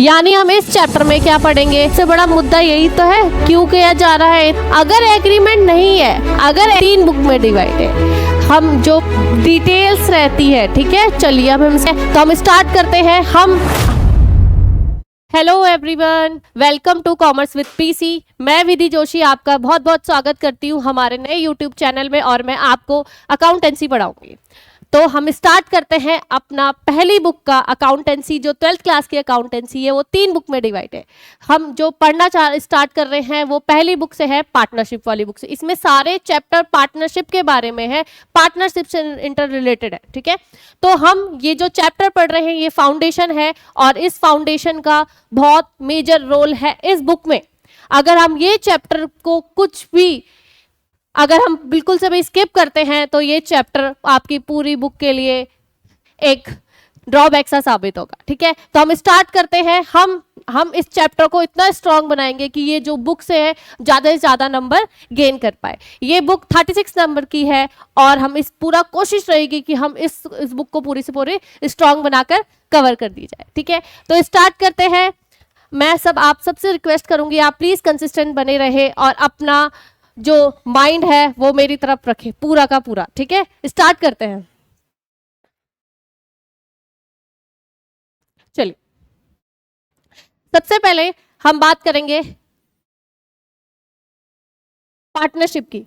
यानी हम इस चैप्टर में क्या पढ़ेंगे, सबसे बड़ा मुद्दा यही तो है क्यों किया जा रहा है। अगर एग्रीमेंट नहीं है, अगर 3 बुक में डिवाइड है, हम जो डिटेल्स रहती है, ठीक है, चलिए अब हम स्टार्ट करते हैं। Hello everyone, welcome to commerce with PC. मैं विधि जोशी आपका बहुत बहुत स्वागत करती हूँ हमारे नए यूट्यूब चैनल में, और मैं आपको अकाउंटेंसी पढ़ाऊंगी। तो हम स्टार्ट करते हैं अपना पहली बुक का अकाउंटेंसी। जो 12th क्लास की अकाउंटेंसी है वो 3 बुक में डिवाइड है। हम जो पढ़ना स्टार्ट कर रहे हैं वो पहली बुक से है, पार्टनरशिप वाली बुक से। इसमें सारे चैप्टर पार्टनरशिप के बारे में है, पार्टनरशिप से इंटर रिलेटेड है, ठीक है। तो हम ये जो चैप्टर पढ़ रहे हैं ये फाउंडेशन है, और इस फाउंडेशन का बहुत मेजर रोल है इस बुक में। अगर हम ये चैप्टर को अगर हम बिल्कुल से भी स्किप करते हैं तो ये चैप्टर आपकी पूरी बुक के लिए एक ड्रॉबैक सा साबित होगा, ठीक है। तो हम स्टार्ट करते हैं। हम इस चैप्टर को इतना स्ट्रांग बनाएंगे कि ये जो बुक से है ज़्यादा से ज़्यादा नंबर गेन कर पाए। ये बुक 36 नंबर की है, और हम इस पूरा कोशिश रहेगी कि हम इस बुक को पूरी से पूरी स्ट्रांग बनाकर कवर कर दी जाए, ठीक है। तो स्टार्ट करते हैं। मैं आप सबसे रिक्वेस्ट करूंगी, आप प्लीज़ कंसिस्टेंट बने रहे और अपना जो माइंड है वो मेरी तरफ रखे पूरा का पूरा, ठीक है। स्टार्ट करते हैं। चलिए, सबसे पहले हम बात करेंगे पार्टनरशिप की।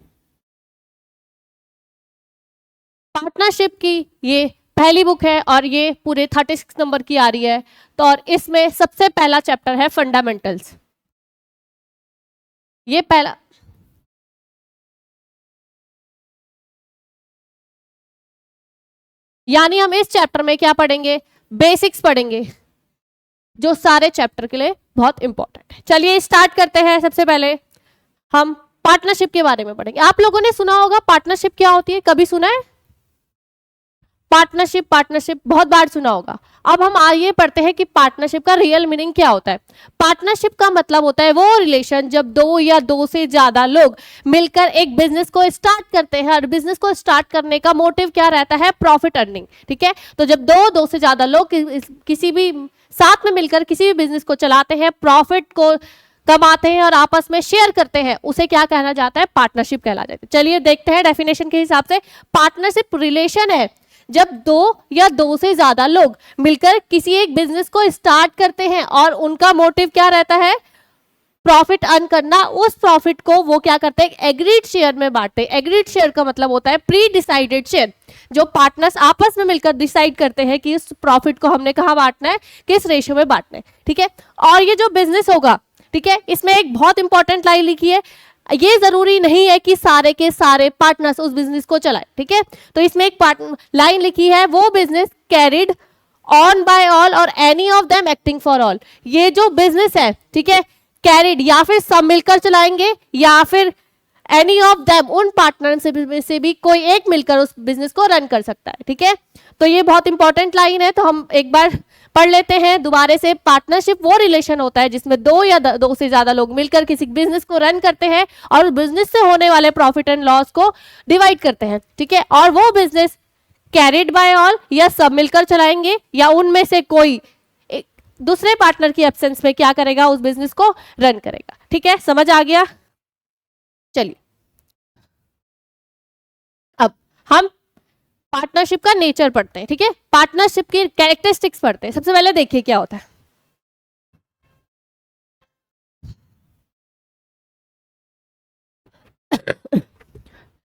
पार्टनरशिप की ये पहली बुक है और ये पूरे 36 नंबर की आ रही है। तो और इसमें सबसे पहला चैप्टर है फंडामेंटल्स। ये पहला, यानी हम इस चैप्टर में क्या पढ़ेंगे, बेसिक्स पढ़ेंगे, जो सारे चैप्टर के लिए बहुत इंपॉर्टेंट है। चलिए स्टार्ट करते हैं। सबसे पहले हम पार्टनरशिप के बारे में पढ़ेंगे। आप लोगों ने सुना होगा पार्टनरशिप क्या होती है, कभी सुना है? पार्टनरशिप बहुत बार सुना होगा। अब हम आइए पढ़ते हैं कि पार्टनरशिप का रियल मीनिंग क्या होता है। पार्टनरशिप का मतलब होता है वो रिलेशन जब 2 या 2 से ज्यादा लोग मिलकर एक बिजनेस को स्टार्ट करते हैं, और बिजनेस को स्टार्ट करने का मोटिव क्या रहता है, प्रॉफिट अर्निंग, ठीक है। तो जब 2 से ज्यादा लोग किसी भी साथ में मिलकर किसी भी बिजनेस को चलाते हैं, प्रॉफिट को कमाते हैं और आपस में शेयर करते हैं, उसे क्या कहना जाता है, पार्टनरशिप कहला जाता है। चलिए देखते हैं डेफिनेशन के हिसाब से। पार्टनरशिप रिलेशन है जब 2 या 2 से ज्यादा लोग मिलकर किसी एक बिजनेस को स्टार्ट करते हैं और उनका मोटिव क्या रहता है, प्रॉफिट अर्न करना। उस प्रॉफिट को वो क्या करते हैं, एग्रीड शेयर में बांटते हैं। एग्रीड शेयर का मतलब होता है प्री डिसाइडेड शेयर, जो पार्टनर्स आपस में मिलकर डिसाइड करते हैं कि इस प्रॉफिट को हमने कहाँ बांटना है, किस रेशियो में बांटना है, ठीक है। और ये जो बिजनेस होगा, ठीक है, इसमें एक बहुत इंपॉर्टेंट लाइन लिखी है, ये जरूरी नहीं है कि सारे के सारे पार्टनर्स उस बिजनेस को चलाए, ठीक है। तो इसमें एक लाइन लिखी है, वो business carried on by all और any of them acting for all. ये जो बिजनेस है, ठीक है, कैरिड या फिर सब मिलकर चलाएंगे, या फिर एनी ऑफ देम, उन पार्टनर से भी कोई एक मिलकर उस बिजनेस को रन कर सकता है, ठीक है। तो ये बहुत इंपॉर्टेंट लाइन है, तो हम एक बार पढ़ लेते हैं दोबारा से। पार्टनरशिप वो रिलेशन होता है जिसमें 2 या 2 से ज्यादा लोग मिलकर किसी बिजनेस को रन करते हैं और बिजनेस से होने वाले प्रॉफिट एंड लॉस को डिवाइड करते हैं, ठीक है। और वो बिजनेस कैरिड बाय ऑल या सब मिलकर चलाएंगे, या उनमें से कोई दूसरे पार्टनर की एब्सेंस में क्या करेगा, उस बिजनेस को रन करेगा, ठीक है। समझ आ गया? चलिए अब हम पार्टनरशिप का नेचर पढ़ते हैं, ठीक है। पार्टनरशिप की कैरेक्टरिस्टिक्स पढ़ते हैं। सबसे पहले देखिए क्या होता है।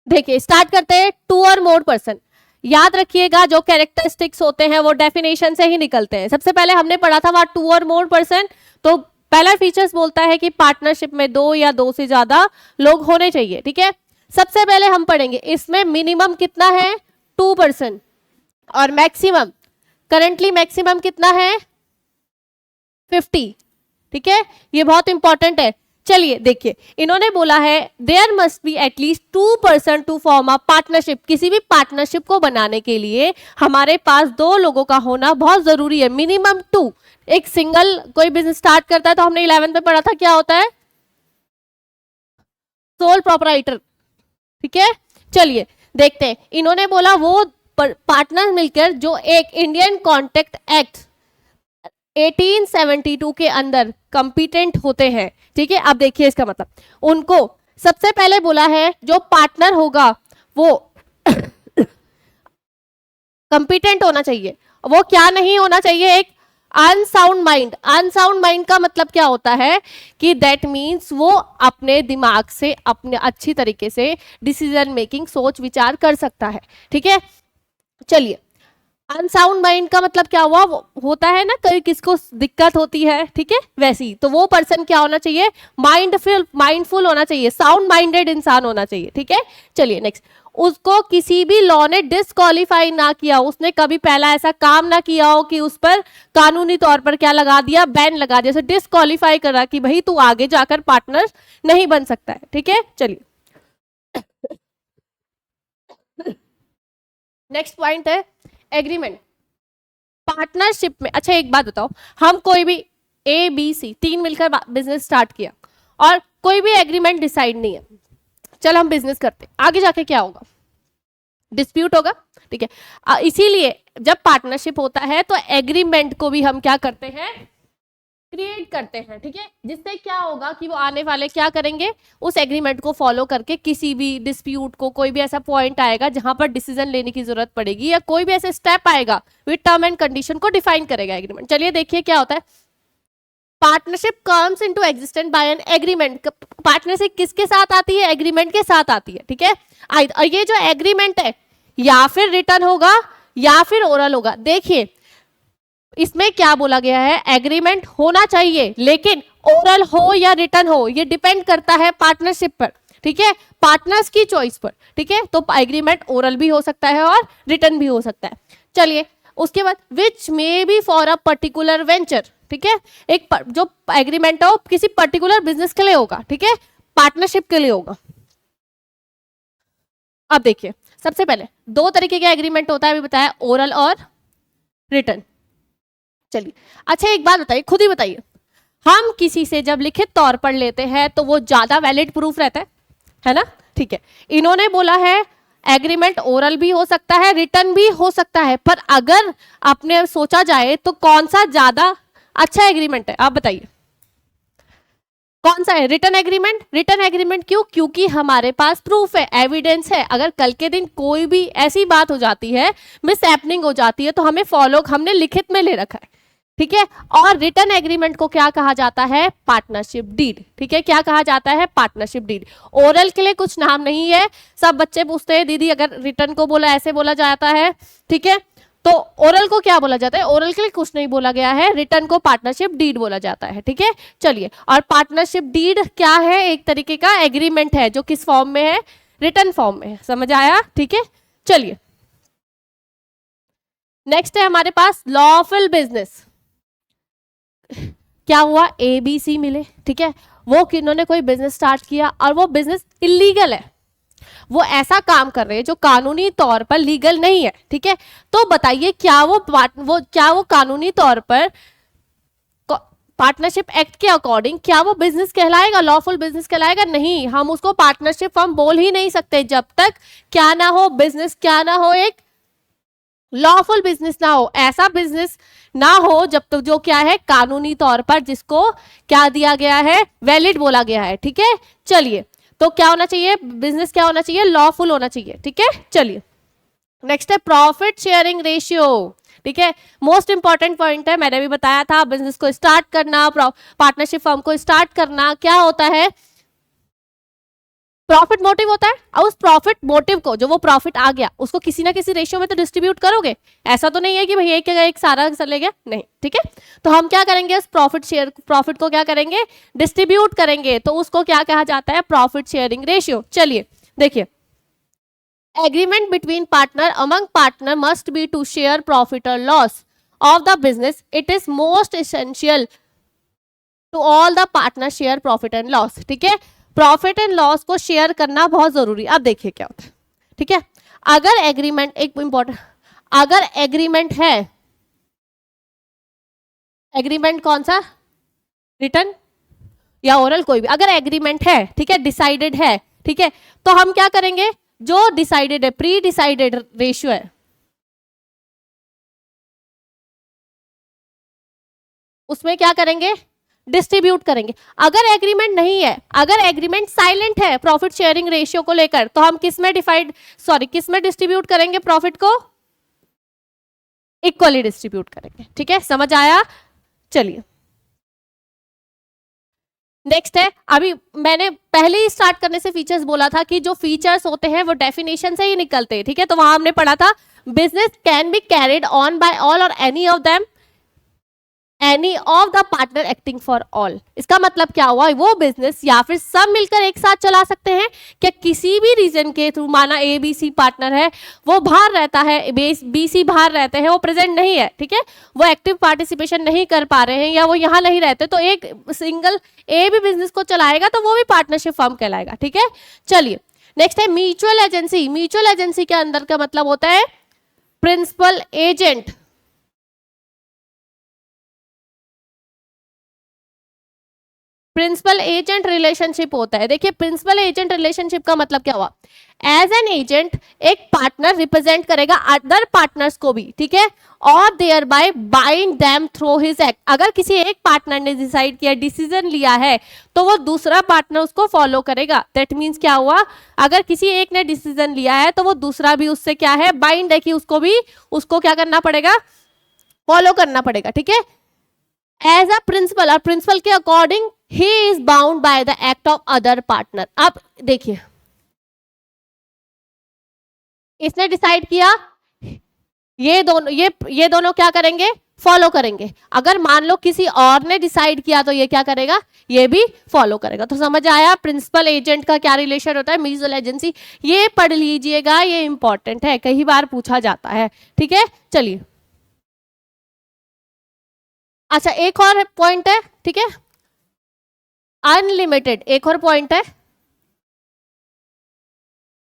देखिए स्टार्ट करते हैं। 2 और मोर पर्सन, याद रखिएगा जो कैरेक्टरिस्टिक्स होते हैं वो डेफिनेशन से ही निकलते हैं। सबसे पहले हमने पढ़ा था वहां 2 और मोर पर्सन, तो पहला फीचर्स बोलता है कि पार्टनरशिप में 2 या 2 से ज्यादा लोग होने चाहिए, ठीक है। सबसे पहले हम पढ़ेंगे इसमें मिनिमम कितना है, 2 पर्सन, और मैक्सिमम, करंटली मैक्सिमम कितना है, 50, ठीक है। ये बहुत इंपॉर्टेंट है। चलिए देखिए, इन्होंने बोला है there must be at least 2 person to form a partnership. किसी भी पार्टनरशिप को बनाने के लिए हमारे पास 2 लोगों का होना बहुत जरूरी है, मिनिमम 2। एक सिंगल कोई बिजनेस स्टार्ट करता है तो हमने 11th में पढ़ा था क्या होता है, सोल प्रोपराइटर, ठीक है। चलिए देखते हैं, इन्होंने बोला वो पार्टनर मिलकर जो एक इंडियन कॉन्ट्रैक्ट एक्ट 1872 के अंदर कंपिटेंट होते हैं, ठीक है। अब देखिए इसका मतलब, उनको सबसे पहले बोला है जो पार्टनर होगा वो कंपिटेंट होना चाहिए, वो क्या नहीं होना चाहिए, एक अनसाउंड माइंड। अनसाउंड माइंड का मतलब क्या होता है कि दैट मीन्स वो अपने दिमाग से अपने अच्छी तरीके से डिसीजन मेकिंग, सोच विचार कर सकता है, ठीक है। चलिए, अनसाउंड माइंड का मतलब क्या हुआ, होता है ना कहीं किसको दिक्कत होती है, ठीक है, वैसी। तो वो पर्सन क्या होना चाहिए, माइंडफुल होना चाहिए, साउंड माइंडेड इंसान होना चाहिए, ठीक है। चलिए नेक्स्ट, उसको किसी भी लॉ ने डिस्क्वालीफाई ना किया, उसने कभी पहला ऐसा काम ना किया हो कि उस पर कानूनी तौर पर क्या लगा दिया, बैन लगा दिया, जैसे डिस्क्वालीफाई करा कि भाई तू आगे जाकर पार्टनर नहीं बन सकता है, ठीक है। चलिए नेक्स्ट पॉइंट है एग्रीमेंट। पार्टनरशिप में, अच्छा एक बात बताओ, हम कोई भी ABC 3 मिलकर बिजनेस स्टार्ट किया और कोई भी एग्रीमेंट डिसाइड नहीं है, चल हम बिजनेस करते, आगे जाके क्या होगा, डिस्प्यूट होगा, ठीक है। इसीलिए जब पार्टनरशिप होता है तो एग्रीमेंट को भी हम क्या करते हैं, क्रिएट करते हैं, ठीक है। जिससे क्या होगा कि वो आने वाले क्या करेंगे, उस एग्रीमेंट को फॉलो करके किसी भी डिस्प्यूट को, कोई भी ऐसा पॉइंट आएगा जहां पर डिसीजन लेने की जरूरत पड़ेगी या कोई भी ऐसा स्टेप आएगा विद टर्म एंड कंडीशन को डिफाइन करेगा एग्रीमेंट। चलिए देखिए क्या होता है, partnership comes into existence by an agreement. Partnership किसके साथ आती है, एग्रीमेंट के साथ आती है, ठीक है। और ये जो एग्रीमेंट है या फिर रिटर्न होगा या फिर ओरल होगा। देखिए इसमें क्या बोला गया है, एग्रीमेंट होना चाहिए, लेकिन ओरल हो या रिटर्न हो ये डिपेंड करता है पार्टनरशिप पर, ठीक है, पार्टनर्स की चॉइस पर, ठीक है। तो एग्रीमेंट ओरल भी हो सकता है और रिटर्न भी हो सकता है। चलिए उसके बाद which may be for a particular venture, ठीक है। एक जो एग्रीमेंट हो किसी पर्टिकुलर बिजनेस के लिए होगा, ठीक है, पार्टनरशिप के लिए होगा। अब देखिए सबसे पहले दो तरीके का एग्रीमेंट होता है, अभी बताया, ओरल और रिटर्न। चलिए अच्छा एक बात बताइए, खुद ही बताइए, हम किसी से जब लिखित तौर पर लेते हैं तो वो ज्यादा वैलिड प्रूफ रहता है ना, ठीक है। इन्होंने बोला है एग्रीमेंट ओरल भी हो सकता है, रिटर्न भी हो सकता है, पर अगर आपने सोचा जाए तो कौन सा ज्यादा अच्छा एग्रीमेंट है, आप बताइए कौन सा है, रिटर्न एग्रीमेंट। रिटर्न एग्रीमेंट क्यों, क्योंकि हमारे पास प्रूफ है, एविडेंस है। अगर कल के दिन कोई भी ऐसी बात हो जाती है, मिस हैपनिंग हो जाती है, तो हमें फॉलो, हमने लिखित में ले रखा है, ठीक है। और रिटर्न एग्रीमेंट को क्या कहा जाता है, पार्टनरशिप डीड, ठीक है। क्या कहा जाता है, पार्टनरशिप डीड। ओरल के लिए कुछ नाम नहीं है, सब बच्चे पूछते हैं दीदी अगर रिटर्न को बोला ऐसे बोला जाता है, ठीक है, तो ओरल को क्या बोला जाता है, ओरल के लिए कुछ नहीं बोला गया है, रिटर्न को पार्टनरशिप डीड बोला जाता है, ठीक है। चलिए, और पार्टनरशिप डीड क्या है, एक तरीके का एग्रीमेंट है जो किस फॉर्म में है, रिटर्न फॉर्म में है, समझ आया, ठीक है। चलिए नेक्स्ट है हमारे पास लॉफुल बिजनेस। क्या हुआ, ABC मिले, ठीक है, वो किन्होंने कोई बिजनेस स्टार्ट किया और वो बिजनेस इलीगल है, वो ऐसा काम कर रहे हैं जो कानूनी तौर पर लीगल नहीं है, ठीक है। तो बताइए क्या वो कानूनी तौर पर पार्टनरशिप एक्ट के अकॉर्डिंग क्या वो बिजनेस कहलाएगा, लॉफुल बिजनेस कहलाएगा, नहीं, हम उसको पार्टनरशिप फर्म बोल ही नहीं सकते जब तक क्या ना हो, बिजनेस क्या ना हो, एक लॉफुल बिजनेस ना हो, ऐसा बिजनेस ना हो जब तक जो क्या है कानूनी तौर पर जिसको क्या दिया गया है, वैलिड बोला गया है, ठीक है। चलिए तो क्या होना चाहिए, बिजनेस क्या होना चाहिए, लॉफुल होना चाहिए, ठीक है। चलिए नेक्स्ट है प्रॉफिट शेयरिंग रेशियो, ठीक है, मोस्ट इंपॉर्टेंट पॉइंट है, मैंने भी बताया था, बिजनेस को स्टार्ट करना, पार्टनरशिप फर्म को स्टार्ट करना, क्या होता है, प्रॉफिट मोटिव होता है, और उस प्रॉफिट मोटिव को, जो वो प्रॉफिट आ गया उसको किसी ना किसी रेशियो में तो डिस्ट्रीब्यूट करोगे, ऐसा तो नहीं है कि भैया एक सारा चले गया, नहीं, ठीक है। तो हम क्या करेंगे, उस प्रॉफिट को क्या करेंगे, डिस्ट्रीब्यूट करेंगे, तो उसको क्या कहा जाता है, प्रॉफिट शेयरिंग रेशियो। चलिए देखिए, agreement between partner among partner must be to share profit और loss of the business, it is most essential to all the partner share profit and loss, ठीक है। प्रॉफिट एंड लॉस को share करना बहुत जरूरी। अब देखिए क्या होता है, ठीक है, अगर एग्रीमेंट, एक इंपॉर्टेंट, अगर एग्रीमेंट है, एग्रीमेंट कौन सा, रिटर्न या ओरल, कोई भी, अगर एग्रीमेंट है, ठीक है, डिसाइडेड है, ठीक है, तो हम क्या करेंगे, जो डिसाइडेड है, प्री डिसाइडेड रेशियो है, उसमें क्या करेंगे, डिस्ट्रीब्यूट करेंगे। अगर एग्रीमेंट नहीं है, अगर एग्रीमेंट साइलेंट है प्रॉफिट शेयरिंग रेशियो को लेकर, तो हम किस में किस में डिस्ट्रीब्यूट करेंगे प्रॉफिट को, इक्वली डिस्ट्रीब्यूट करेंगे। ठीक है, समझ आया। चलिए नेक्स्ट है, अभी मैंने पहले ही स्टार्ट करने से फीचर्स बोला था कि जो फीचर्स होते हैं वो डेफिनेशन से ही निकलते हैं। ठीक है, तो वहां हमने पढ़ा था business can be carried on by all और any of them, any of the partner acting for all. इसका मतलब क्या हुआ, वो बिजनेस या फिर सब मिलकर एक साथ चला सकते हैं क्या, किसी भी रीजन के थ्रू, माना ए बी सी पार्टनर है, वो बाहर रहता है, बी सी बाहर रहते हैं, वो प्रेजेंट नहीं है, ठीक है, वो एक्टिव पार्टिसिपेशन नहीं कर पा रहे हैं या वो यहाँ नहीं रहते, तो एक सिंगल ए भी बिजनेस को चलाएगा तो वो भी पार्टनरशिप फर्म कहलाएगा। ठीक है, चलिए नेक्स्ट है म्यूचुअल एजेंसी। म्यूचुअल एजेंसी के अंदर का मतलब होता है principal agent. Principal agent relationship होता है। देखिए प्रिंसिपल एजेंट रिलेशनशिप का मतलब क्या हुआ, एज एन एजेंट एक पार्टनर रिप्रेजेंट करेगा अदर पार्टनर्स को भी, ठीक है, और thereby bind them through his act. अगर किसी एक पार्टनर ने डिसाइड किया, डिसीजन लिया है, तो वो दूसरा पार्टनर उसको फॉलो करेगा। दैट मीन्स क्या हुआ, अगर किसी एक ने डिसीजन लिया है तो वो दूसरा भी उससे क्या है, बाइंड है कि उसको भी उसको क्या करना पड़ेगा, फॉलो करना पड़ेगा। ठीक है, एज अ प्रिंसिपल, और प्रिंसिपल के according he is bound by the act of other partner. अब देखिए इसने डिसाइड किया, ये दोनों क्या करेंगे, फॉलो करेंगे। अगर मान लो किसी और ने डिसाइड किया तो ये क्या करेगा, ये भी फॉलो करेगा। तो समझ आया प्रिंसिपल एजेंट का क्या रिलेशन होता है, म्यूचुअल एजेंसी। ये पढ़ लीजिएगा, ये इंपॉर्टेंट है, कई बार पूछा जाता है। ठीक है, चलिए अच्छा एक और पॉइंट है, ठीक है, अनलिमिटेड, एक और पॉइंट है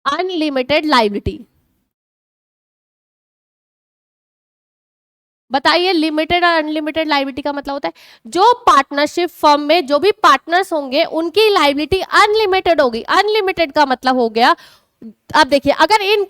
अनलिमिटेड लाइबिलिटी। बताइए लिमिटेड और अनलिमिटेड लाइबिलिटी का मतलब होता है जो पार्टनरशिप फर्म में जो भी पार्टनर्स होंगे उनकी लाइबिलिटी अनलिमिटेड होगी। अनलिमिटेड का मतलब हो गया, अब देखिए अगर इन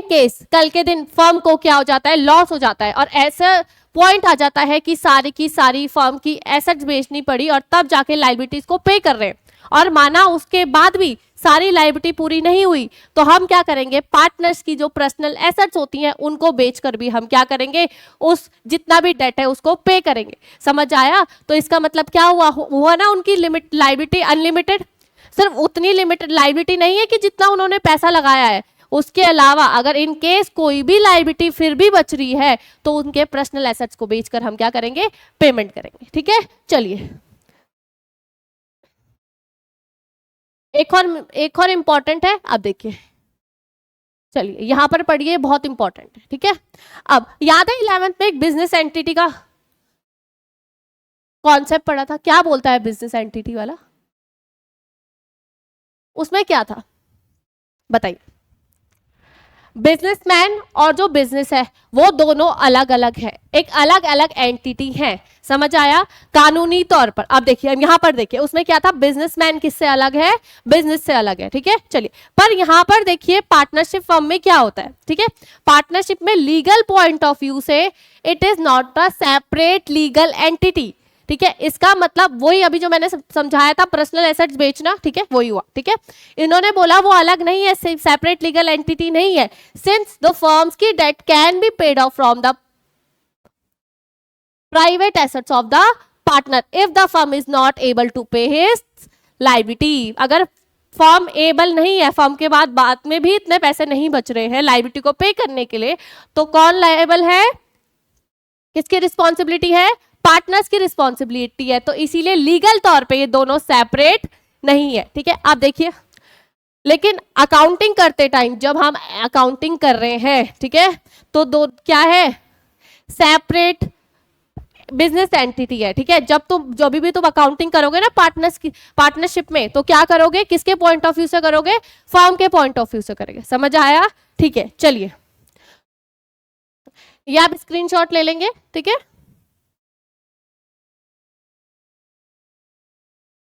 केस कल के दिन फर्म को क्या हो जाता है, लॉस हो जाता है, और ऐसा पॉइंट आ जाता है कि सारी की सारी फर्म की एसेट्स बेचनी पड़ी और तब जाके लाइबिलिटीज को पे कर रहे हैं, और माना उसके बाद भी सारी लाइबिलिटी पूरी नहीं हुई, तो हम क्या करेंगे, पार्टनर्स की जो पर्सनल एसेट्स होती हैं उनको बेचकर भी हम क्या करेंगे, उस जितना भी डेट है उसको पे करेंगे। समझ आया। तो इसका मतलब क्या हुआ ना, उनकी लिमिट लाइबिलिटी अनलिमिटेड, सिर्फ उतनी लिमिटेड लाइबिलिटी नहीं है कि जितना उन्होंने पैसा लगाया है, उसके अलावा अगर इन केस कोई भी लाइबिलिटी फिर भी बच रही है तो उनके पर्सनल एसेट्स को बेचकर हम क्या करेंगे, पेमेंट करेंगे। ठीक है, चलिए एक और इंपॉर्टेंट है, अब देखिए, चलिए यहां पर पढ़िए, बहुत इंपॉर्टेंट है। ठीक है, अब याद है 11th में एक बिजनेस एंटिटी का कॉन्सेप्ट पढ़ा था, क्या बोलता है बिजनेस एंटिटी वाला, उसमें क्या था बताइए। बिजनेसमैन और जो बिजनेस है वो दोनों अलग अलग है, एक अलग अलग एंटिटी है। समझ आया, कानूनी तौर पर। अब देखिए यहां पर देखिए उसमें क्या था, बिजनेसमैन किससे अलग है, बिजनेस से अलग है। ठीक है, चलिए पर यहां पर देखिए पार्टनरशिप फर्म में क्या होता है, ठीक है, पार्टनरशिप में लीगल पॉइंट ऑफ व्यू से it is not a separate legal entity. ठीक है, इसका मतलब वही अभी जो मैंने समझाया था, पर्सनल एसेट्स बेचना, ठीक है, वही हुआ। ठीक है, इन्होंने बोला वो अलग नहीं है, सेपरेट लीगल एंटिटी नहीं है, सिंस द फर्म्स की debt can be paid off from the private assets of the partner if the firm is not able to pay his liability. अगर फर्म एबल नहीं है, फर्म के बाद में भी इतने पैसे नहीं बच रहे हैं लाइबिलिटी को पे करने के लिए, तो कौन लायबल है, किसकी रिस्पॉन्सिबिलिटी है, पार्टनर्स की रिस्पॉन्सिबिलिटी है। तो इसीलिए लीगल तौर पे ये दोनों सेपरेट नहीं है। ठीक है, आप देखिए लेकिन अकाउंटिंग करते टाइम जब हम अकाउंटिंग कर रहे हैं, ठीक है, तो दो क्या है, सेपरेट बिजनेस एंटिटी है। ठीक है, जब भी तुम अकाउंटिंग करोगे ना पार्टनरशिप में, तो क्या करोगे, किसके पॉइंट ऑफ व्यू से करोगे, फर्म के पॉइंट ऑफ व्यू से करोगे। समझ आया। ठीक है, चलिए ये आप स्क्रीनशॉट ले लेंगे। ठीक है,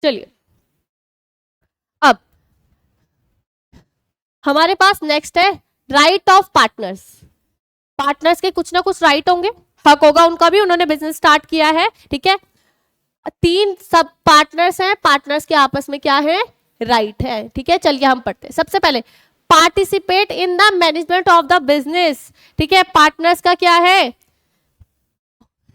चलिए अब हमारे पास नेक्स्ट है राइट ऑफ पार्टनर्स। पार्टनर्स के कुछ ना कुछ राइट होंगे, हक होगा उनका भी, उन्होंने बिजनेस स्टार्ट किया है, ठीक है। 3 सब पार्टनर्स हैं, पार्टनर्स के आपस में क्या है, राइट है, ठीक है। चलिए हम पढ़ते हैं। सबसे पहले participate in the management of the business, ठीक है। पार्टनर्स का क्या है,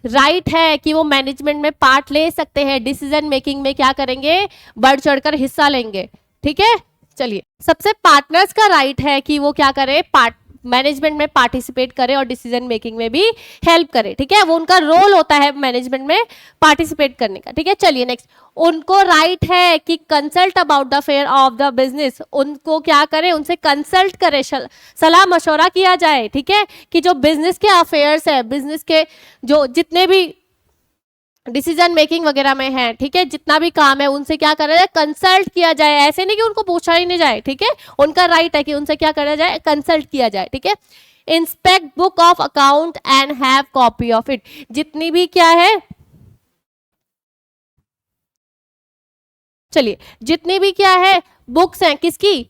राइट है कि वो मैनेजमेंट में पार्ट ले सकते हैं, डिसीजन मेकिंग में क्या करेंगे, बढ़ चढ़कर हिस्सा लेंगे, ठीक है। चलिए, सबसे पार्टनर्स का राइट है कि वो क्या करे, मैनेजमेंट में पार्टिसिपेट करे और डिसीजन मेकिंग में भी हेल्प करे, ठीक है। वो उनका रोल होता है मैनेजमेंट में पार्टिसिपेट करने का, ठीक है। चलिए नेक्स्ट, उनको राइट है कि consult about the affair of the business, उनको क्या करे, उनसे कंसल्ट करे, सलाह मशवरा किया जाए, ठीक है, कि जो बिजनेस के अफेयर्स है, बिजनेस के जो जितने भी डिसीजन मेकिंग वगैरह में है, ठीक है, जितना भी काम है उनसे क्या करा जाए, कंसल्ट किया जाए। ऐसे नहीं कि उनको पूछा ही नहीं जाए, ठीक है, उनका राइट है कि उनसे क्या करा जाए, कंसल्ट किया जाए, ठीक है। Inspect book of account and have copy of it, जितनी भी क्या है, चलिए जितनी भी क्या है बुक्स हैं, किसकी,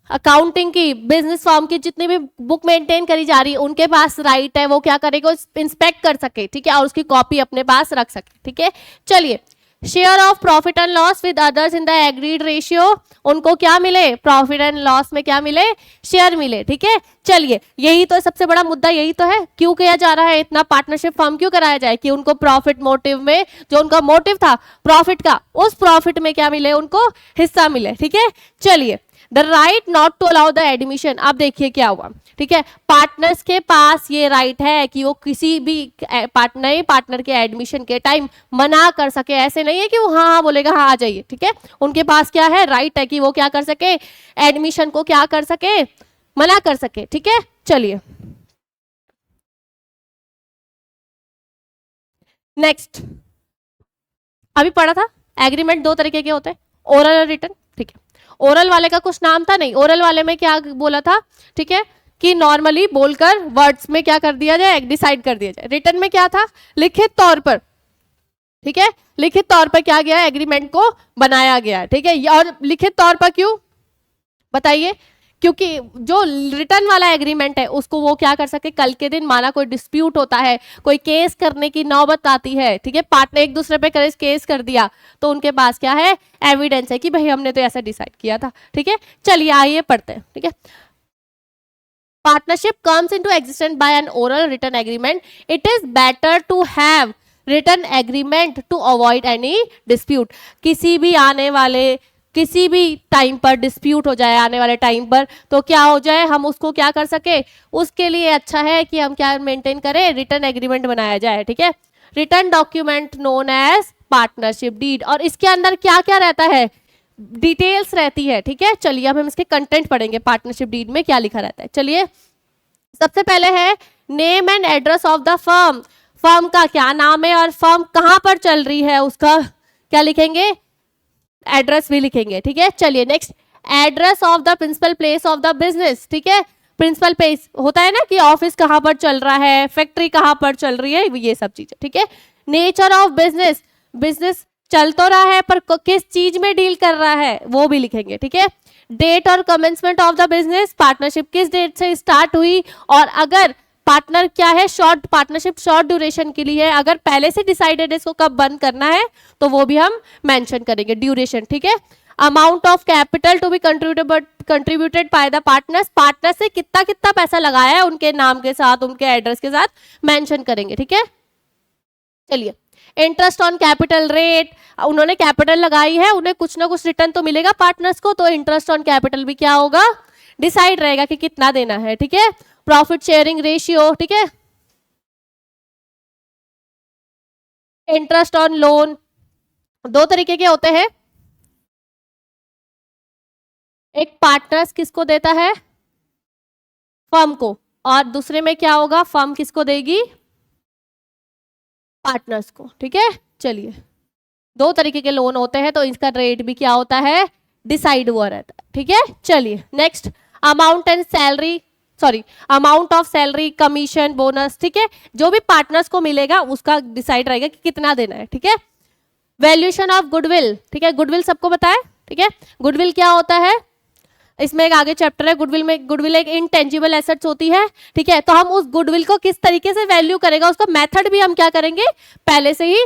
अकाउंटिंग की, बिजनेस फॉर्म की जितनी भी बुक मेंटेन करी जा रही है, उनके पास राइट है वो क्या करेगा, इंस्पेक्ट कर सके, ठीक है, और उसकी कॉपी अपने पास रख सके, ठीक है। चलिए, share of profit and loss with others in the agreed ratio, उनको क्या मिले, प्रॉफिट एंड लॉस में क्या मिले, शेयर मिले, ठीक है। चलिए, यही तो सबसे बड़ा मुद्दा, यही तो है क्यों किया जा रहा है, इतना पार्टनरशिप फॉर्म क्यों कराया जाए, कि उनको प्रॉफिट मोटिव में, जो उनका मोटिव था प्रॉफिट का, उस प्रॉफिट में क्या मिले, उनको हिस्सा मिले, ठीक है। चलिए, the right not to allow the admission, अब देखिए क्या हुआ, ठीक है। पार्टनर्स के पास ये राइट है कि वो किसी भी नए पार्टनर के एडमिशन के टाइम मना कर सके, ऐसे नहीं है कि वो हाँ बोलेगा हाँ आ जाइए, ठीक है। उनके पास क्या है, राइट है कि वो क्या कर सके, एडमिशन को क्या कर सके, मना कर सके, ठीक है। चलिए नेक्स्ट, अभी पढ़ा था एग्रीमेंट 2 तरीके के होते हैं, ओरल और रिटन, ठीक है। ओरल वाले का कुछ नाम था नहीं, ओरल वाले में क्या बोला था, ठीक है, कि नॉर्मली बोलकर वर्ड्स में क्या कर दिया जाए, डिसाइड कर दिया जाए। रिटन में क्या था, लिखित तौर पर, ठीक है, लिखित तौर पर क्या गया, एग्रीमेंट को बनाया गया, ठीक है। और लिखित तौर पर क्यों बताइए, क्योंकि जो रिटर्न वाला एग्रीमेंट है उसको वो क्या कर सके, कल के दिन माना कोई डिस्प्यूट होता है, कोई केस करने की नौबत आती है, ठीक है, पार्टनर एक दूसरे पे केस कर दिया, तो उनके पास क्या है, एविडेंस है कि भाई हमने तो ऐसा डिसाइड किया था, ठीक है। चलिए आइए पढ़ते हैं, ठीक है। Partnership comes into existence by an oral written agreement, it is better to have written agreement to avoid any dispute, किसी भी टाइम पर डिस्प्यूट हो जाए आने वाले टाइम पर, तो क्या हो जाए, हम उसको क्या कर सके, उसके लिए अच्छा है कि हम क्या मेंटेन करें, रिटन एग्रीमेंट बनाया जाए, ठीक है। Written document known as partnership deed, और इसके अंदर क्या क्या रहता है, डिटेल्स रहती है, ठीक है। चलिए अब हम इसके कंटेंट पढ़ेंगे, पार्टनरशिप डीड में क्या लिखा रहता है। चलिए, सबसे पहले है name and address of the firm, firm का क्या नाम है और फर्म कहां पर चल रही है उसका क्या लिखेंगे, एड्रेस भी लिखेंगे, ठीक है। चलिए next, address of the principal place of the business, ठीक है। प्रिंसिपल प्लेस होता है ना कि ऑफिस कहां पर चल रहा है, फैक्ट्री कहां पर चल रही है, ये सब चीजें, ठीक है। नेचर ऑफ बिजनेस, बिजनेस चल तो रहा है पर किस चीज में डील कर रहा है वो भी लिखेंगे, ठीक है। डेट और commencement of the business, partnership किस डेट से स्टार्ट हुई, और अगर पार्टनर क्या है, शॉर्ट पार्टनरशिप शॉर्ट ड्यूरेशन के लिए है, अगर पहले से डिसाइडेड है इसको कब बंद करना है तो वो भी हम मेंशन करेंगे, ड्यूरेशन, ठीक है। Amount of capital to be contributed by the partners, partner से कितना कितना पैसा लगाया है उनके नाम के साथ, उनके एड्रेस के साथ मेंशन करेंगे, ठीक है। चलिए, इंटरेस्ट ऑन कैपिटल रेट, उन्होंने कैपिटल लगाई है, उन्हें कुछ ना कुछ रिटर्न तो मिलेगा पार्टनर्स को, तो इंटरेस्ट ऑन कैपिटल भी क्या होगा, डिसाइड रहेगा कि कितना देना है, ठीक है। प्रॉफिट शेयरिंग रेशियो, ठीक है। इंटरेस्ट ऑन लोन, 2 तरीके के होते हैं, एक पार्टनर्स किसको देता है, फर्म को, और दूसरे में क्या होगा, फर्म किसको देगी, पार्टनर्स को, ठीक है। चलिए, 2 तरीके के लोन होते हैं तो इसका रेट भी क्या होता है, डिसाइड हुआ रहता है, ठीक है। चलिए next, amount and salary, sorry amount of salary, commission, bonus, ठीक है, जो भी पार्टनर्स को मिलेगा उसका डिसाइड रहेगा कि कितना देना है, ठीक है। वैल्यूएशन ऑफ गुडविल, ठीक है, गुडविल सबको पता है, ठीक है। गुडविल क्या होता है, इसमें एक आगे चैप्टर है गुडविल में, गुडविल एक इनटेंजिबल एसेट्स होती है, ठीक है। तो हम उस गुडविल को किस तरीके से वैल्यू करेगा उसका मेथड भी हम क्या करेंगे पहले से ही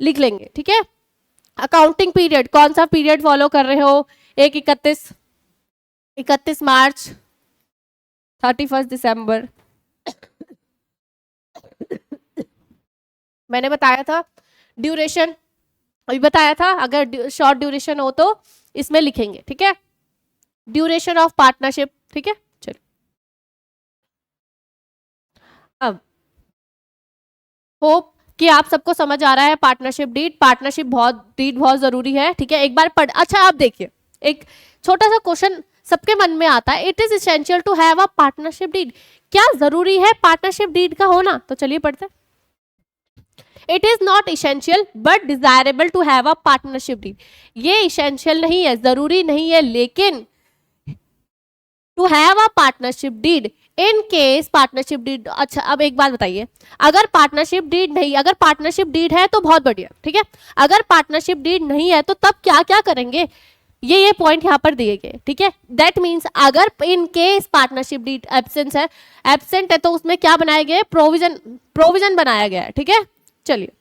लिख लेंगे, ठीक है। अकाउंटिंग पीरियड, कौन सा पीरियड फॉलो कर रहे हो, 31 मार्च, 31 दिसंबर। मैंने बताया था ड्यूरेशन, अभी बताया था, अगर शॉर्ट ड्यूरेशन हो तो इसमें लिखेंगे, ठीक है, ड्यूरेशन ऑफ पार्टनरशिप, ठीक है। चलिए अब होप कि आप सबको समझ आ रहा है पार्टनरशिप डीड, पार्टनरशिप बहुत जरूरी है, ठीक है। एक बार पढ़, अच्छा आप देखिए एक छोटा सा क्वेश्चन सबके मन में आता है, it is essential to have a partnership deed, क्या जरूरी है पार्टनरशिप डीड का होना, तो चलिए पढ़ते हैं। It is not essential but desirable to have a partnership deed, ये इसेंशियल नहीं है, जरूरी नहीं है, लेकिन to have a partnership deed in case partnership deed. अच्छा अब एक बात बताइए, अगर पार्टनरशिप डीड नहीं, अगर पार्टनरशिप डीड है तो बहुत बढ़िया, ठीक है। अगर पार्टनरशिप डीड नहीं है तो तब क्या क्या करेंगे, ये पॉइंट यहाँ पर दिए गए, ठीक है। दैट मीन्स अगर in case partnership deed absent है तो उसमें क्या बनाया गया है, प्रोविजन बनाया गया है, ठीक है। चलिए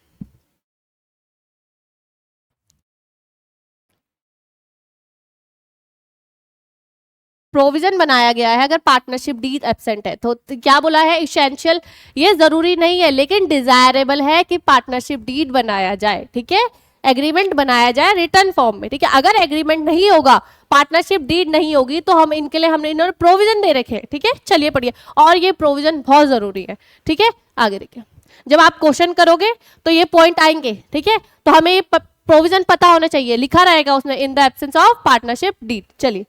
प्रोविजन बनाया गया है, अगर पार्टनरशिप डीड एब्सेंट है तो क्या बोला है, इसेंशियल, ये जरूरी नहीं है लेकिन डिजायरेबल है कि पार्टनरशिप डीड बनाया जाए, ठीक है, एग्रीमेंट बनाया जाए रिटर्न फॉर्म में, ठीक है। अगर एग्रीमेंट नहीं होगा, पार्टनरशिप डीड नहीं होगी तो हम इनके लिए हमने इन्होंने प्रोविजन दे रखे, ठीक है। चलिए पढ़िए, और ये प्रोविजन बहुत जरूरी है, ठीक है। आगे देखिए, जब आप क्वेश्चन करोगे तो ये पॉइंट आएंगे, ठीक है, तो हमें ये प्रोविजन पता होना चाहिए, लिखा रहेगा उसमें in the absence of partnership deed. चलिए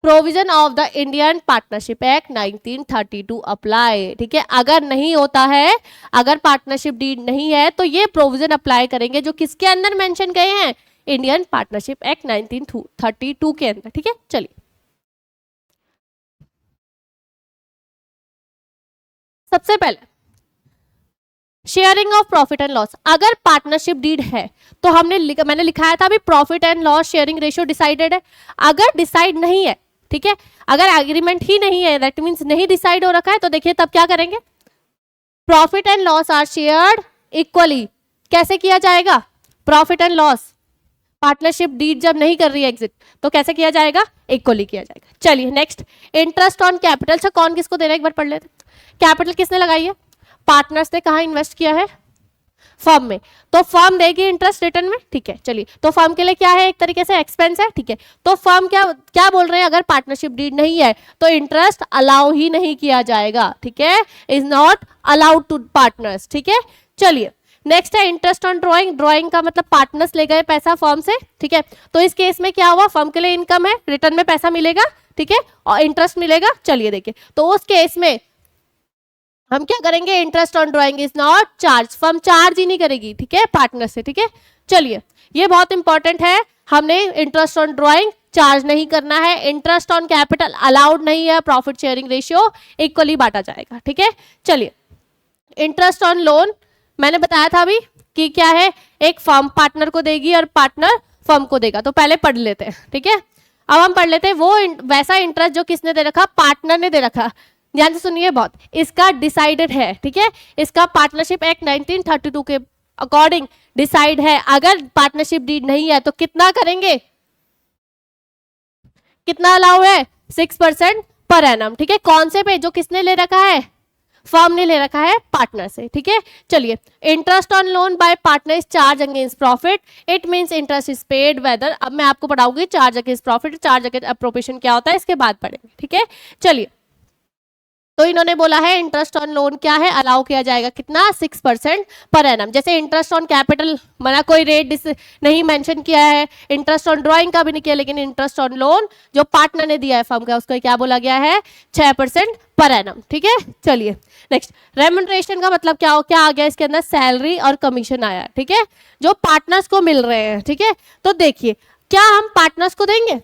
provision of the Indian partnership act 1932 apply, ठीक है। अगर नहीं होता है, अगर पार्टनरशिप डीड नहीं है तो ये प्रोविजन अप्लाई करेंगे जो किसके अंदर मेंशन गए हैं, इंडियन पार्टनरशिप एक्ट 1932 के अंदर, ठीक है। चलिए सबसे पहले sharing of profit and loss, अगर पार्टनरशिप डीड है तो मैंने लिखाया था अभी profit and loss sharing ratio decided है। अगर डिसाइड नहीं है, ठीक है, अगर एग्रीमेंट ही नहीं है, दैट मींस नहीं डिसाइड हो रखा है, तो देखिए तब क्या करेंगे, profit and loss are shared equally, कैसे किया जाएगा, profit and loss, partnership deed जब नहीं कर रही है एग्जिट तो कैसे किया जाएगा, इक्वली किया जाएगा। चलिए नेक्स्ट, इंटरेस्ट ऑन कैपिटल, अच्छा कौन किसको दे रहा है एक बार पढ़ लेते, कैपिटल किसने लगाई है, पार्टनर्स ने कहा इन्वेस्ट किया है, फर्म में, तो फर्म देगी इंटरेस्ट रिटर्न में, ठीक है। चलिए तो फर्म के लिए क्या है, एक तरीके से एक्सपेंस है, ठीक है। तो फर्म क्या क्या बोल रहे हैं, अगर पार्टनरशिप डीड नहीं है तो इंटरेस्ट अलाउ ही नहीं किया जाएगा, ठीक है, is not allowed to partners, ठीक है। चलिए नेक्स्ट है इंटरेस्ट ऑन ड्रॉइंग, ड्रॉइंग का मतलब पार्टनर्स ले गए पैसा फर्म से, ठीक है। तो इस केस में क्या हुआ, फर्म के लिए इनकम है, रिटर्न में पैसा मिलेगा, ठीक है, और इंटरेस्ट मिलेगा। चलिए देखिए तो उस केस में हम क्या करेंगे, interest on drawing is not charge, firm charge ही नहीं करेगी, ठीक है, पार्टनर से, ठीक है। चलिए ये बहुत इंपॉर्टेंट है, हमने इंटरेस्ट ऑन ड्रॉइंग चार्ज नहीं करना है, इंटरेस्ट ऑन कैपिटल अलाउड नहीं है, प्रॉफिट शेयरिंग रेशियो इक्वली बांटा जाएगा, ठीक है। चलिए इंटरेस्ट ऑन लोन, मैंने बताया था अभी कि क्या है, एक फर्म पार्टनर को देगी और पार्टनर फर्म को देगा, तो पहले पढ़ लेते हैं, ठीक है। अब हम पढ़ लेते हैं वो वैसा इंटरेस्ट जो किसने दे रखा, पार्टनर ने दे रखा, ध्यान से सुनिए बहुत, इसका डिसाइडेड है, ठीक है, इसका पार्टनरशिप एक्ट 1932 के अकॉर्डिंग डिसाइड है। अगर पार्टनरशिप डीड नहीं है तो कितना करेंगे, कितना अलाउ है, 6% पर एनम, ठीक है। कौन से पे, जो किसने ले रखा है, फर्म ने ले रखा है पार्टनर से, ठीक है। चलिए interest on loan by partner is charge against profit, it means interest is paid whether, अब मैं आपको पढ़ाऊंगी charge against profit, charge against appropriation क्या होता है, इसके बाद पढ़ेंगे, ठीक है। चलिए तो इन्होंने बोला है इंटरेस्ट ऑन लोन क्या है, अलाउ किया जाएगा कितना, 6% पर एनम, जैसे इंटरेस्ट ऑन कैपिटल मना कोई रेट नहीं मेंशन किया है, इंटरेस्ट ऑन ड्राइंग का भी नहीं किया, लेकिन इंटरेस्ट ऑन लोन जो पार्टनर ने दिया है फर्म का उसको क्या बोला गया है, 6% पर एनम, ठीक है। चलिए नेक्स्ट, रेम्युनरेशन का मतलब क्या आ गया इसके अंदर, सैलरी और कमीशन आया, ठीक है, जो पार्टनर्स को मिल रहे हैं, ठीक है। तो देखिए क्या हम पार्टनर्स को देंगे,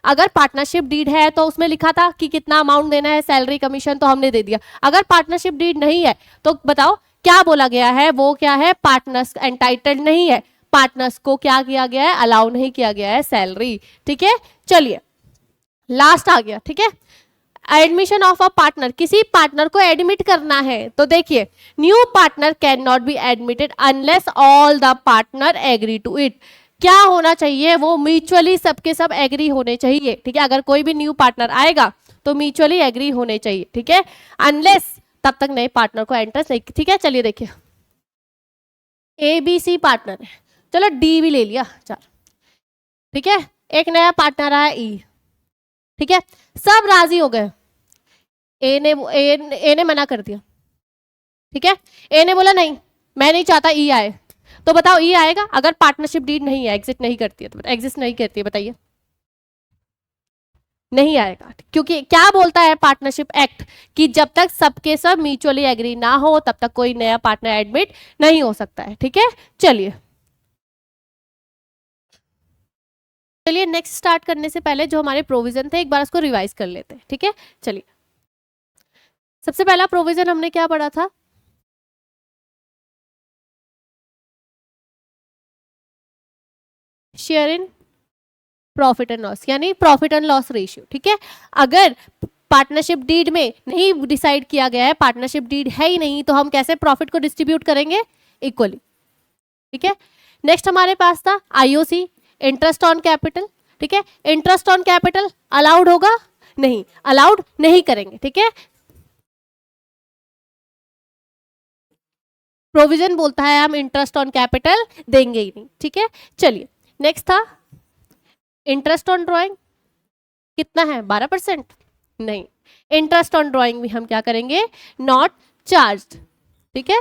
अगर पार्टनरशिप डीड है तो उसमें लिखा था कि कितना अमाउंट देना है, सैलरी कमीशन, तो हमने दे दिया। अगर पार्टनरशिप डीड नहीं है तो बताओ क्या बोला गया है, वो क्या है, पार्टनर्स एंटाइटल्ड नहीं है, पार्टनर्स को क्या किया गया है, अलाउ नहीं किया गया है सैलरी। ठीक है, चलिए लास्ट आ गया। ठीक है, एडमिशन ऑफ अ पार्टनर, किसी पार्टनर को एडमिट करना है तो देखिए, new partner can not be admitted unless all the partner agree to it. क्या होना चाहिए, वो म्यूचुअली सबके सब एग्री होने चाहिए। ठीक है, अगर कोई भी न्यू पार्टनर आएगा तो म्यूचुअली एग्री होने चाहिए। ठीक है, अनलेस, तब तक नए पार्टनर को एंट्रेंस नहीं। ठीक है, चलिए देखिए ABC पार्टनर है, चलो D भी ले लिया 4। ठीक है, एक नया पार्टनर आया E। ठीक है, सब राजी हो गए, ए ने मना कर दिया। ठीक है, ए ने बोला नहीं मैं नहीं चाहता E आए, तो बताओ E आएगा? अगर पार्टनरशिप डीड नहीं है, एग्जिट नहीं करती है, तो एग्जिस्ट नहीं करती है, बताइए नहीं आएगा। क्योंकि क्या बोलता है पार्टनरशिप एक्ट कि जब तक सबके सब म्यूचुअली एग्री ना हो तब तक कोई नया पार्टनर एडमिट नहीं हो सकता है। ठीक है, चलिए नेक्स्ट स्टार्ट करने से पहले जो हमारे प्रोविजन थे एक बार उसको रिवाइज कर लेते हैं। ठीक है, चलिए सबसे पहला प्रोविजन हमने क्या पढ़ा था, share in profit and loss, यानी प्रॉफिट एंड लॉस रेशियो। ठीक है, अगर पार्टनरशिप डीड में नहीं डिसाइड किया गया है, पार्टनरशिप डीड है ही नहीं, तो हम कैसे प्रॉफिट को डिस्ट्रीब्यूट करेंगे, इक्वली। ठीक है, नेक्स्ट हमारे पास था IOC, इंटरेस्ट ऑन कैपिटल। ठीक है, इंटरेस्ट ऑन कैपिटल अलाउड होगा, नहीं अलाउड नहीं करेंगे। ठीक है, प्रोविजन बोलता है हम इंटरेस्ट ऑन कैपिटल देंगे ही नहीं। ठीक है, चलिए नेक्स्ट था इंटरेस्ट ऑन ड्राइंग, कितना है 12%, नहीं, इंटरेस्ट ऑन ड्राइंग भी हम क्या करेंगे, नॉट चार्ज्ड। ठीक है,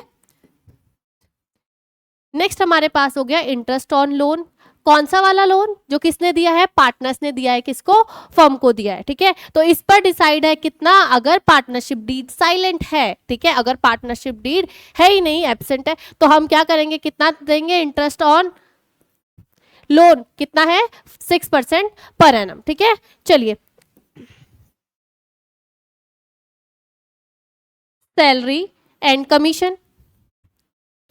नेक्स्ट हमारे पास हो गया इंटरेस्ट ऑन लोन। कौन सा वाला लोन, जो किसने दिया है, पार्टनर्स ने दिया है, किसको, फर्म को दिया है। ठीक है, तो इस पर डिसाइड है कितना, अगर पार्टनरशिप डीड साइलेंट है। ठीक है, अगर पार्टनरशिप डीड है ही नहीं, एब्सेंट है, तो हम क्या करेंगे, कितना देंगे, इंटरेस्ट ऑन लोन कितना है, 6% पर एनम। ठीक है, चलिए सैलरी एंड कमीशन,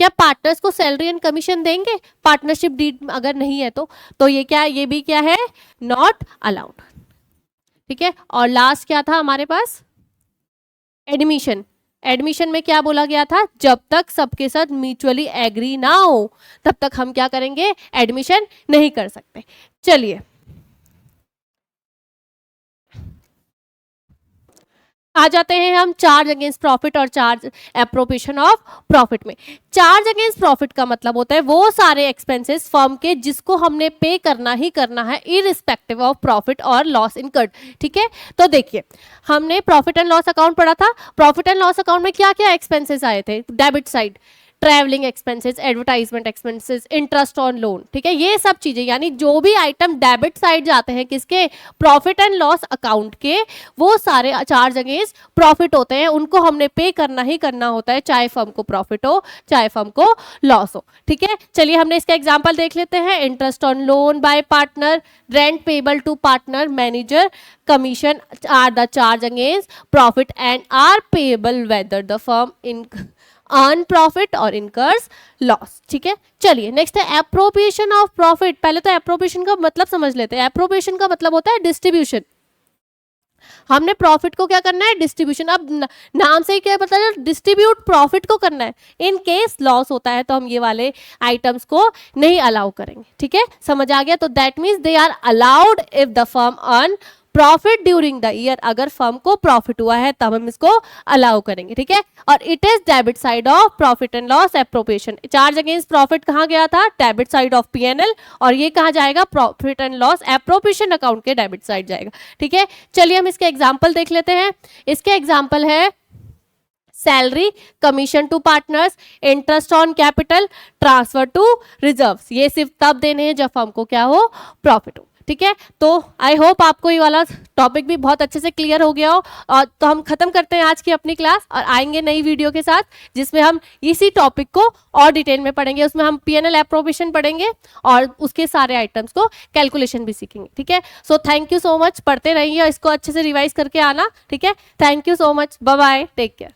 क्या पार्टनर्स को सैलरी एंड कमीशन देंगे पार्टनरशिप डीड अगर नहीं है तो ये क्या, ये भी क्या है, नॉट अलाउड। ठीक है, और लास्ट क्या था हमारे पास, एडमिशन। एडमिशन में क्या बोला गया था, जब तक सबके साथ म्यूचुअली एग्री ना हो तब तक हम क्या करेंगे, एडमिशन नहीं कर सकते। चलिए आ जाते हैं हम चार्ज अगेंस्ट प्रॉफिट और चार्ज एप्रोप्रिएशन ऑफ प्रॉफिट में। चार्ज अगेंस्ट प्रॉफिट का मतलब होता है वो सारे एक्सपेंसेस फर्म के जिसको हमने पे करना ही करना है इररिस्पेक्टिव ऑफ प्रॉफिट और लॉस इनकर्ड। ठीक है, तो देखिए हमने प्रॉफिट एंड लॉस अकाउंट पढ़ा था, प्रॉफिट एंड लॉस अकाउंट में क्या क्या एक्सपेंसेस आए थे, debit side travelling expenses, advertisement expenses, interest on loan. ठीक है, ये सब चीजें, यानी जो भी आइटम डेबिट साइड जाते हैं किसके, प्रॉफिट एंड लॉस अकाउंट के, वो सारे चार्ज अगेंस्ट प्रॉफिट होते हैं, उनको हमने पे करना ही करना होता है, चाहे फर्म को प्रॉफिट हो चाहे फर्म को लॉस हो। ठीक है, चलिए हमने इसका एग्जाम्पल देख लेते हैं। Interest on loan by partner, rent payable to partner, manager, commission are the charge against profit and are payable whether the firm in earn profit or incurs loss. ठीक है, चलिए नेक्स्ट है एप्रोप्रिएशन ऑफ प्रॉफिट। पहले तो appropriation का मतलब समझ लेते हैं। एप्रोप्रिएशन का मतलब होता है डिस्ट्रीब्यूशन, हमने प्रॉफिट को क्या करना है, डिस्ट्रीब्यूशन। अब नाम से ही क्या पता चला, डिस्ट्रीब्यूट प्रॉफिट को करना है। इन केस लॉस होता है तो हम ये वाले आइटम्स को नहीं अलाउ करेंगे। ठीक है, समझ आ गया, तो that means they are allowed if the firm earn profit during the year, अगर फर्म को प्रॉफिट हुआ है तब हम इसको अलाउ करेंगे। ठीक है, और it is debit side of profit and loss appropriation. Charge against profit कहाँ गया था, डेबिट साइड ऑफ P&L, और ये कहाँ जाएगा, profit and loss appropriation account के डेबिट साइड जाएगा। ठीक है, चलिए हम इसके एग्जाम्पल देख लेते हैं। इसके एग्जाम्पल है salary, commission to partners, interest on capital, transfer to reserves. ये सिर्फ तब देने हैं जब फर्म को क्या हो, प्रॉफिट हो। ठीक है, तो आई होप आपको ये वाला टॉपिक भी बहुत अच्छे से क्लियर हो गया हो। और तो हम खत्म करते हैं आज की अपनी क्लास और आएंगे नई वीडियो के साथ जिसमें हम इसी टॉपिक को और डिटेल में पढ़ेंगे। उसमें हम P&L एप्रोप्रिएशन पढ़ेंगे और उसके सारे आइटम्स को कैलकुलेशन भी सीखेंगे। ठीक है, so thank you so much, पढ़ते रहिए और इसको अच्छे से रिवाइज करके आना। ठीक है, thank you so much, bye bye, take care.